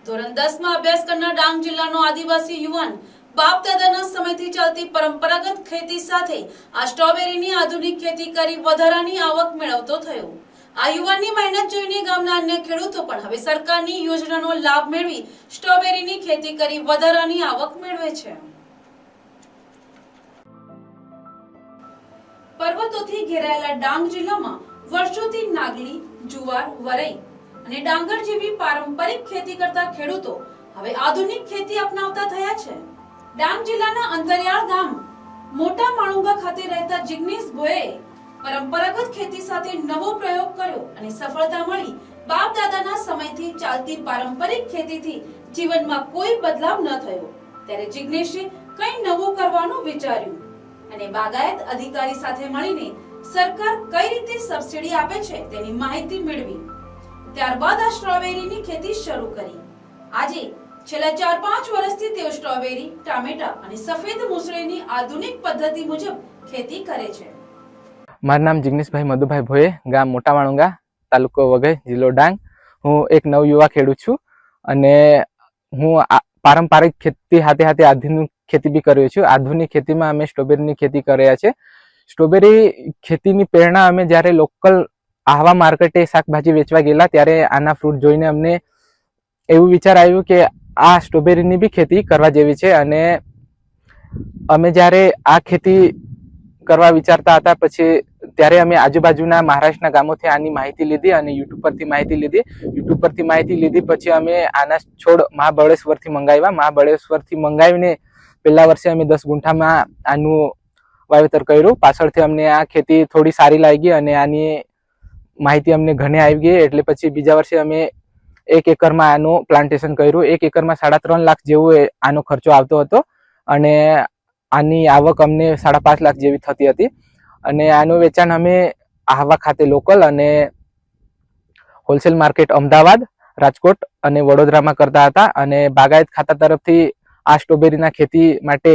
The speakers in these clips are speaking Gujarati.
ધોરણ 10માં અભ્યાસ કરનાર ડાંગ જિલ્લાનો આદિવાસી યુવાન બાપ દાદાના સમયથી ચાલતી પરંપરાગત ખેતી સાથે આ સ્ટ્રોબેરીની આધુનિક ખેતી કરી વધારાની આવક મેળવતો થયો। આ યુવાનની મહેનત જોઈને ગામના અન્ય ખેડૂતો પણ હવે સરકારની યોજનાનો લાભ મેળવી સ્ટ્રોબેરીની ખેતી કરી વધારાની આવક મેળવે છે। પર્વતોથી ઘેરાયેલા ડાંગ જિલ્લામાં વર્ષોથી નાગલી, જુવાર, વરઈ અને ડાંગર જેવી પારંપરિક ખેતી કરતા ખેડૂતો હવે આધુનિક ખેતી અપનાવતા થયા છે। ડાંગ જિલ્લાના અંતરિયાળ ગામ મોટા માણુંગા ખાતે રહેતા જિગ્નેશ ભોયે પરંપરાગત ખેતી સાથે નવો પ્રયોગ કર્યો અને સફળતા મળી। બાપ દાદાના સમયથી ચાલતી પારંપરિક ખેતીથી જીવનમાં કોઈ બદલાવ ન થયો ત્યારે જિગ્નેશે કંઈ નવું કરવાનું વિચાર્યું અને બાગાયત અધિકારી સાથે મળીને સરકાર કઈ રીતે સબસિડી આપે છે તેની માહિતી મેળવી। ત્યારબાદ આ સ્ટ્રોબેરીની ખેતી શરૂ કરી। આજે છેલ્લા 4-5 વર્ષથી તેઓ સ્ટ્રોબેરી, ટામેટા અને સફેદ મૂસળીની આધુનિક પદ્ધતિ મુજબ ખેતી કરે છે। મારું નામ જિગ્નેશભાઈ મધુભાઈ ભોયે, ગામ મોટા માણુંગા, તાલુકો વઘઈ, જિલ્લો ડાંગ। હું એક નવયુવા ખેડૂત છું અને હું પારંપરિક ખેતી સાથે સાથે આધુનિક ખેતી બી કર્યો છું। આધુનિક ખેતીમાં અમે સ્ટ્રોબેરીની ખેતી કર્યા છે। સ્ટ્રોબેરી ખેતીની પ્રેરણા અમે જ્યારે લોકલ આહવા માર્કેટે શાકભાજી વેચવા ગયેલા ત્યારે આના ફ્રૂટ જોઈને અમને એવું વિચાર આવ્યું કે આ સ્ટ્રોબેરીની બી ખેતી કરવા જેવી છે અને અમે જ્યારે આ ખેતી કરવા વિચારતા હતા પછી ત્યારે અમે આજુબાજુના મહારાષ્ટ્રના ગામોથી આની માહિતી લીધી અને યુટ્યુબ પરથી માહિતી લીધી પછી અમે આના છોડ મહાબળેશ્વરથી મંગાવ્યા। મહાબળેશ્વરથી મંગાવીને પહેલા વર્ષે અમે 10 ગુંઠામાં આનું વાવેતર કર્યું। પાછળથી અમને આ ખેતી થોડી સારી લાગી અને આની માહિતી અમને ઘણે આવી ગઈ એટલે પછી બીજા વર્ષે અમે 1 એકરમાં આનું પ્લાન્ટેશન કર્યું। 1 એકરમાં 3.5 લાખ જેવો આનો ખર્ચો આવતો હતો અને આની આવક અમને 5.5 લાખ જેવી થતી હતી અને આનું વેચાણ અમે આહવા ખાતે લોકલ અને હોલસેલ માર્કેટ અમદાવાદ, રાજકોટ અને વડોદરામાં કરતા હતા અને બાગાયત ખાતા તરફથી આ સ્ટ્રોબેરીના ખેતી માટે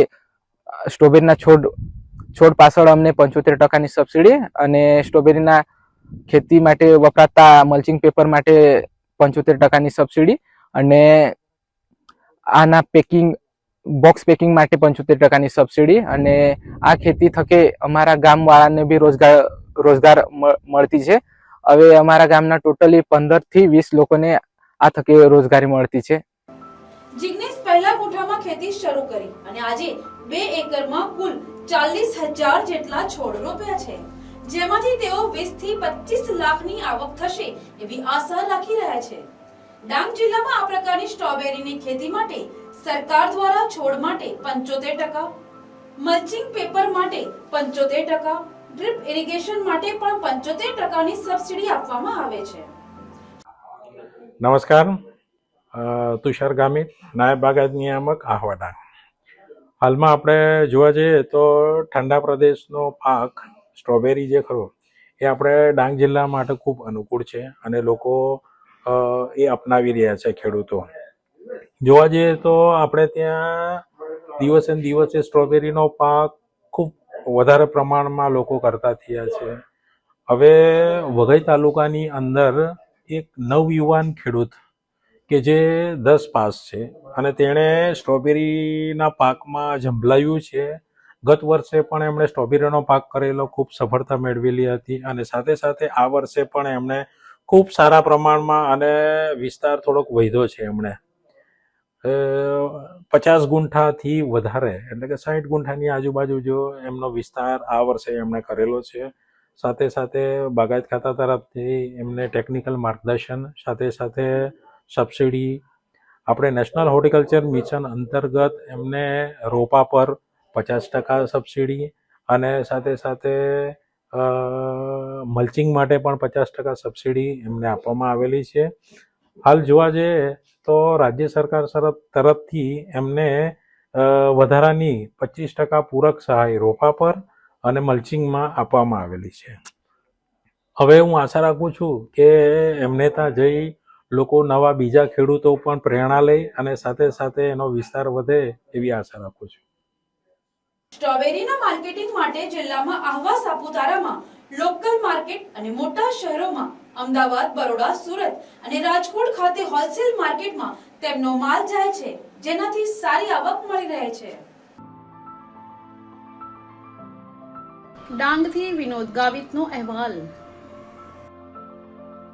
સ્ટ્રોબેરીના છોડ પાછળ અમને 75% સબસિડી અને સ્ટ્રોબેરીના ખેતી માટે વપરાતા મલ્ચિંગ પેપર માટે 75% સબસિડી અને આના બોક્સ પેકિંગ માટે 75% સબસિડી અને આ ખેતી થકે અમારા ગામવાળાને બી રોજગાર મળતી છે। હવે અમારા ગામના ટોટલી 15 થી 20 લોકોને આ થકે રોજગારી મળતી છે। જિગ્નેશ પહેલા ગુંઠામાં ખેતી શરૂ કરી અને આજે 2 એકરમાં કુલ 40,000 જેટલા છોડ રોપ્યા છે જેમાંથી તેઓ 20 થી 25 લાખની આવક થશે એવી આશા રાખી રહ્યા છે। ડાંગ જિલ્લામાં આ પ્રકારની સ્ટ્રોબેરીની ખેતી માટે સરકાર દ્વારા છોડ માટે 75%, મલ્ચિંગ પેપર માટે 75%, ડ્રીપ ઇરિગેશન માટે પણ 75%ની સબસિડી આપવામાં આવે છે। નમસ્કાર, તુષાર ગામિત, નાયબ બાગાયત નિયામક, આહવા ડાંગ। હાલમાં આપણે જોવા જઈએ તો ઠંડા પ્રદેશનો પાક સ્ટ્રોબેરી જે ખરો એ આપણે ડાંગ જિલ્લા માટે ખૂબ અનુકૂળ છે અને લોકો એ અપનાવી રહ્યા છે। ખેડૂતો જોવા જઈએ તો આપણે ત્યાં દિવસે ને દિવસે સ્ટ્રોબેરીનો પાક ખૂબ વધારે પ્રમાણમાં લોકો કરતા થયા છે। હવે વઘઈ તાલુકાની અંદર એક નવયુવાન ખેડૂત કે જે 10 પાસ છે અને તેણે સ્ટ્રોબેરીના પાકમાં ઝંપલાવ્યું છે। ગત વર્ષે પણ એમણે સ્ટ્રોબેરીનો પાક કરેલો, ખૂબ સફળતા મેળવેલી હતી અને સાથે સાથે આ વર્ષે પણ એમણે ખૂબ સારા પ્રમાણમાં અને વિસ્તાર થોડોક વધ્યો છે। એમણે 50 ગુંઠાથી વધારે એટલે કે 60 ગુંઠાની આજુબાજુ જો એમનો વિસ્તાર આ વર્ષે એમણે કરેલો છે। સાથે સાથે બાગાયત ખાતા તરફથી એમને ટેકનિકલ માર્ગદર્શન સાથે સાથે સબસિડી આપણે નેશનલ હોર્ટિકલ્ચર મિશન અંતર્ગત એમને રોપા પર 50% સબસિડી અને સાથે સાથે મલ્ચિંગ માટે પણ 50% સબસિડી એમને આપવામાં આવેલી છે। હાલ જોવા જઈએ તો રાજ્ય સરકાર તરફથી એમને વધારાની 25% પૂરક સહાય રોપા પર અને મલ્ચિંગમાં આપવામાં આવેલી છે। હવે હું આશા રાખું છું કે એમને ત્યાં જઈ લોકો નવા બીજા ખેડૂતો પણ પ્રેરણા લે અને સાથે સાથે એનો વિસ્તાર વધે એવી આશા રાખું છું। સ્ટ્રોબેરીના માર્કેટિંગ માટે જિલ્લામાં આહવા, સાપુતારામાં લોકલ માર્કેટ અને મોટા શહેરોમાં અમદાવાદ, બરોડા, સુરત અને રાજકોટ ખાતે હોલસેલ માર્કેટમાં તેમનો માલ જાય છે, જેનાથી સારી આવક મળી રહે છે. ડાંગથી વિનોદ ગાવિતનો અહેવાલ.